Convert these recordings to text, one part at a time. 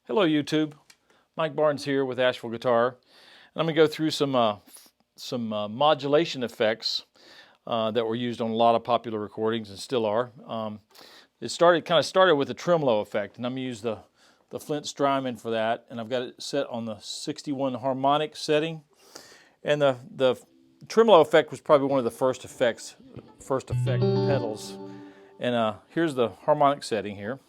Hello YouTube, Mike Barnes here with AvlGtr, and I'm going to go through some modulation effects that were used on a lot of popular recordings and still are. It kind of started with the tremolo effect, and I'm going to use the Flint Strymon for that, and I've got it set on the 61 harmonic setting. And the tremolo effect was probably one of the first effect pedals. And here's the harmonic setting here.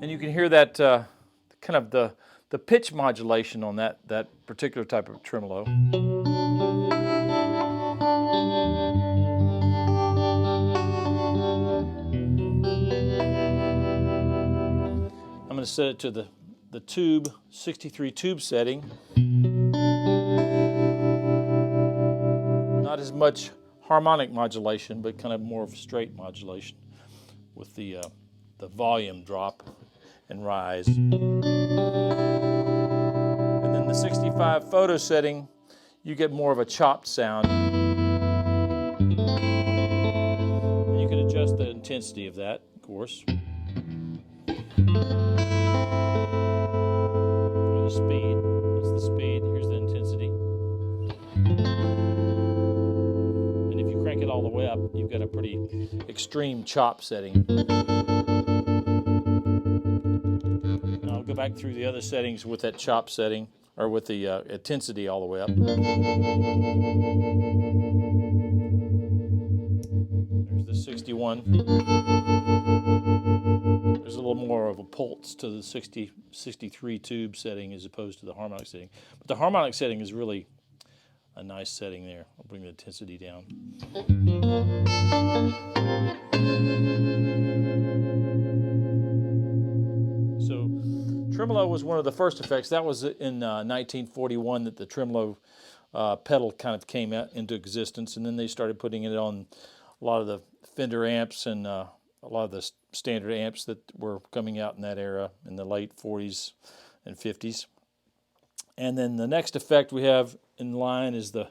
And you can hear that kind of the pitch modulation on that particular type of tremolo. I'm going to set it to the tube, 63 tube setting. Not as much harmonic modulation, but kind of more of straight modulation with the volume drop and rise. And then the 65 photo setting, you get more of a chopped sound. And you can adjust the intensity of that, of course. The speed, that's the speed, here's the intensity. And if you crank it all the way up, you've got a pretty extreme chop setting. And I'll go back through the other settings with that chop setting, or with the intensity all the way up. There's the 61. There's a little more of a pulse to the 63 tube setting as opposed to the harmonic setting. But the harmonic setting is really a nice setting there. I'll bring the intensity down. So tremolo was one of the first effects. That was in 1941 that the tremolo pedal kind of came out into existence, and then they started putting it on a lot of the Fender amps and a lot of the standard amps that were coming out in that era in the late 40s and 50s. And then the next effect we have in line is the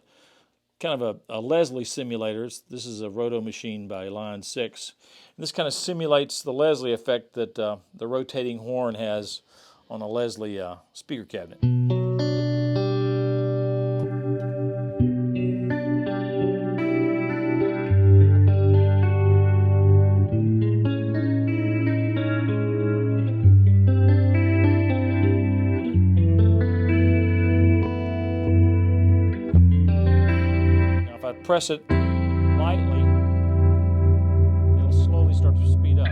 kind of a Leslie simulator. This is a roto machine by Line 6. And this kind of simulates the Leslie effect that the rotating horn has on a Leslie speaker cabinet. Press it lightly, it'll slowly start to speed up.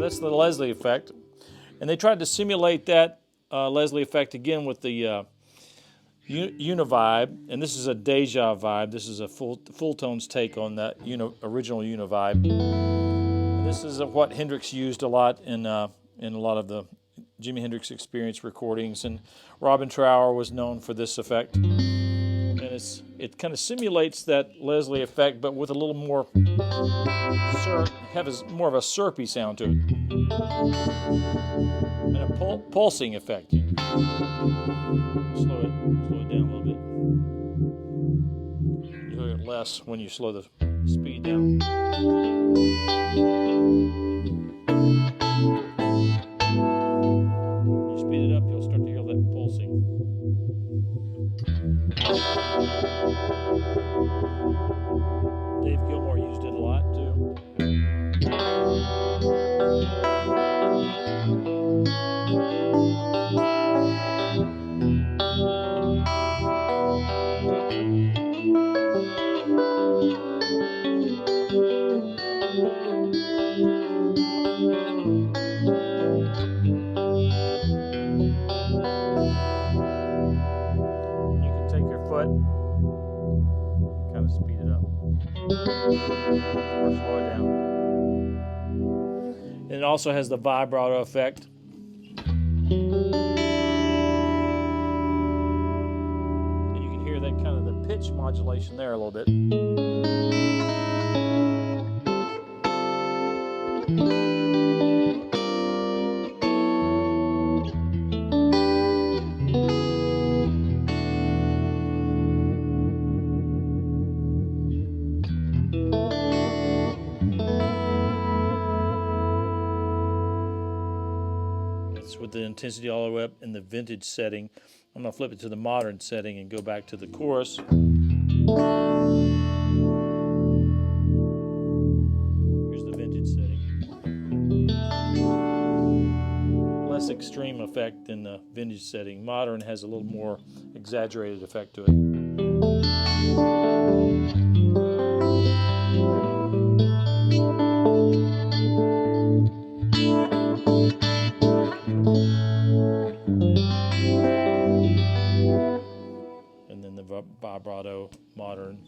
That's the Leslie effect, and they tried to simulate that Leslie effect again with the Univibe, and this is a Deja Vibe. This is a full tones take on that original Univibe. And this is what Hendrix used a lot in a lot of the Jimi Hendrix Experience recordings, and Robin Trower was known for this effect. And it kind of simulates that Leslie effect, but with a little more more of a syrupy sound to it, and a pulsing effect. Slow it down a little bit. You hear it less when you slow the speed down. When you speed it up, you'll start to hear that pulsing. Dave Gilmour used it a lot too. Or slow it down. And it also has the vibrato effect. And you can hear that kind of the pitch modulation there a little bit. With the intensity all the way up in the vintage setting. I'm going to flip it to the modern setting and go back to the chorus. Here's the vintage setting. Less extreme effect than the vintage setting. Modern has a little more exaggerated effect to it. Vibrato, modern.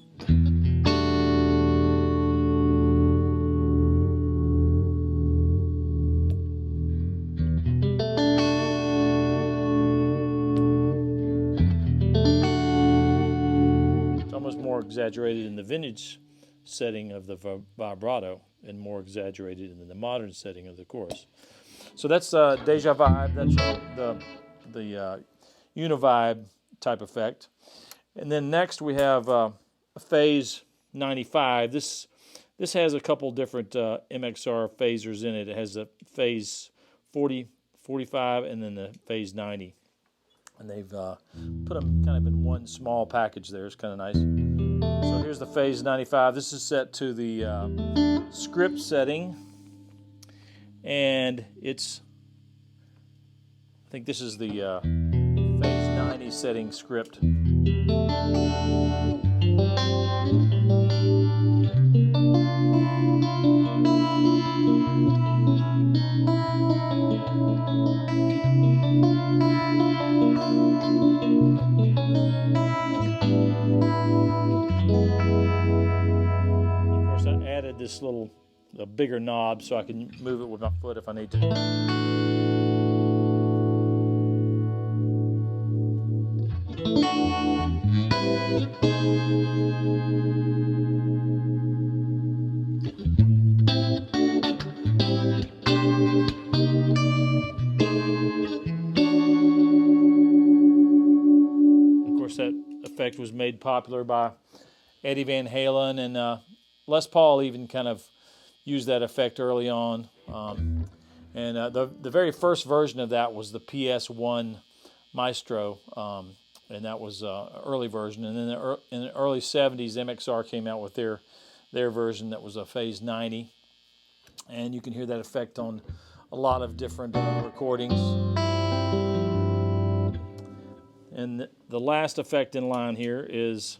It's almost more exaggerated in the vintage setting of the vibrato and more exaggerated in the modern setting of the chorus. So that's Deja Vibe. That's the Univibe type effect. And then next we have a phase 95. This has a couple different MXR phasers in it. It has a phase 40, 45, and then the phase 90. And they've put them kind of in one small package there. It's kind of nice. So here's the phase 95. This is set to the script setting. And I think this is the phase 90 setting script. Of course, I added this a bigger knob so I can move it with my foot if I need to. That effect was made popular by Eddie Van Halen, and Les Paul even kind of used that effect early on. The very first version of that was the PS1 Maestro, and that was an early version. And then in the early 70s, MXR came out with their version that was a phase 90, and you can hear that effect on a lot of different recordings. And the last effect in line here is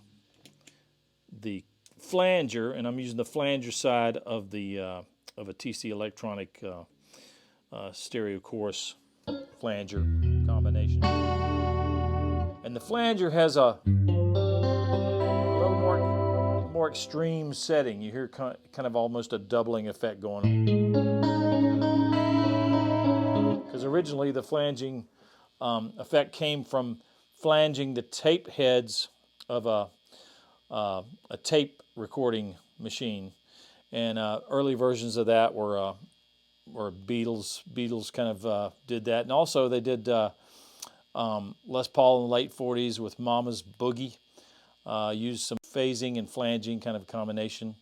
the flanger, and I'm using the flanger side of the of a TC Electronic stereo chorus flanger combination. And the flanger has a little more extreme setting. You hear kind of almost a doubling effect going on. Because originally the flanging effect came from flanging the tape heads of a tape recording machine, and early versions of that were Beatles. Beatles kind of did that, and also they did Les Paul in the late 40s with Mama's Boogie, used some phasing and flanging kind of combination,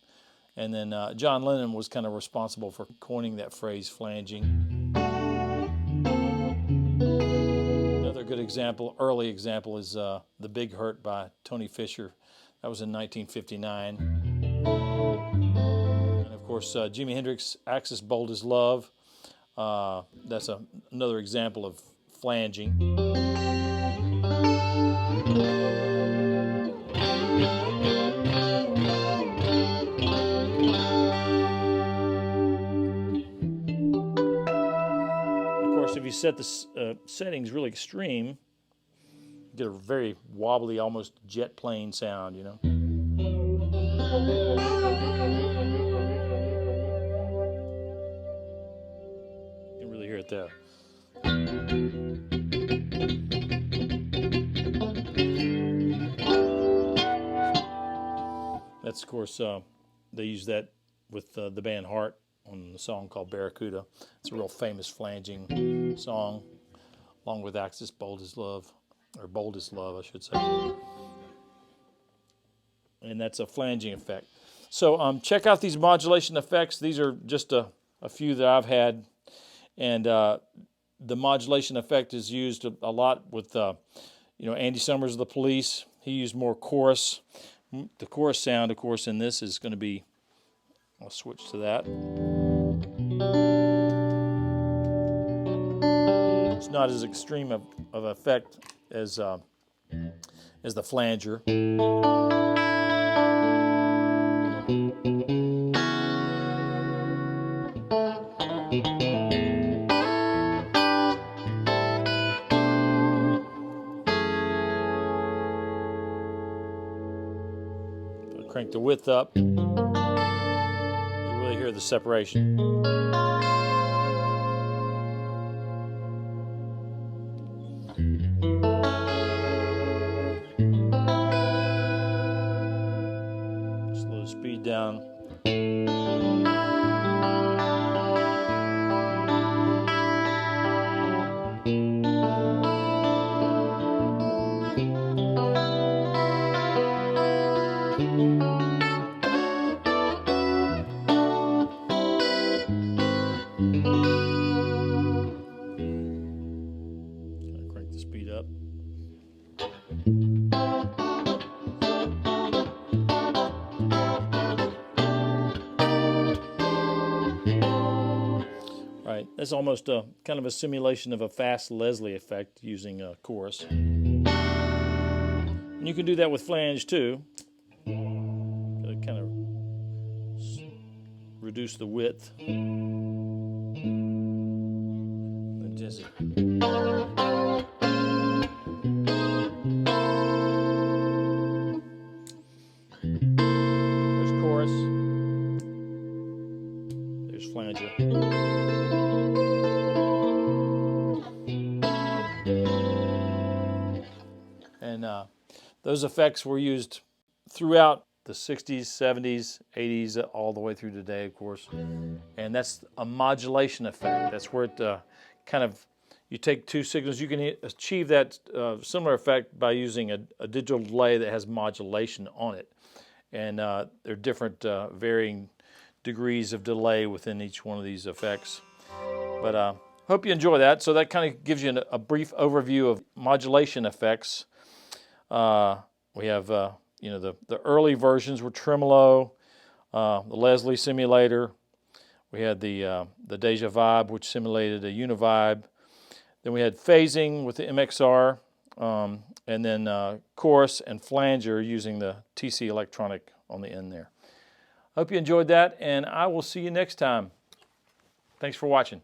and then John Lennon was kind of responsible for coining that phrase, flanging. Good example, early example, is The Big Hurt by Tony Fisher. That was in 1959. And of course, Jimi Hendrix, Axis Bold as Love. That's another example of flanging. If you set the settings really extreme, you get a very wobbly, almost jet plane sound, you know. You can really hear it there. That's, of course, they use that with the band Heart on the song called Barracuda. It's a real famous flanging song, along with Axis Boldest Love, or Boldest Love, I should say. And that's a flanging effect. So check out these modulation effects. These are just a few that I've had. And the modulation effect is used a lot with, Andy Summers of the Police. He used more chorus. The chorus sound, of course, in this is going to be, I'll switch to that. It's not as extreme of effect as the flanger. Crank the width up, you really hear the separation. Slow the speed down. Crank the speed up. Right, that's almost a kind of a simulation of a fast Leslie effect using a chorus. And you can do that with flange too. Kind of reduce the width. And just there's chorus. There's flanger. And those effects were used throughout the 60s, 70s, 80s, all the way through today, of course. And that's a modulation effect. That's where it you take two signals. You can achieve that similar effect by using a digital delay that has modulation on it. And there are different varying degrees of delay within each one of these effects. But hope you enjoy that. So that kind of gives you a brief overview of modulation effects. We have the early versions were Tremolo, the Leslie simulator. We had the Deja Vu, which simulated a univibe. Then we had phasing with the MXR, and then chorus and flanger using the TC electronic on the end there. Hope you enjoyed that, and I will see you next time. Thanks for watching.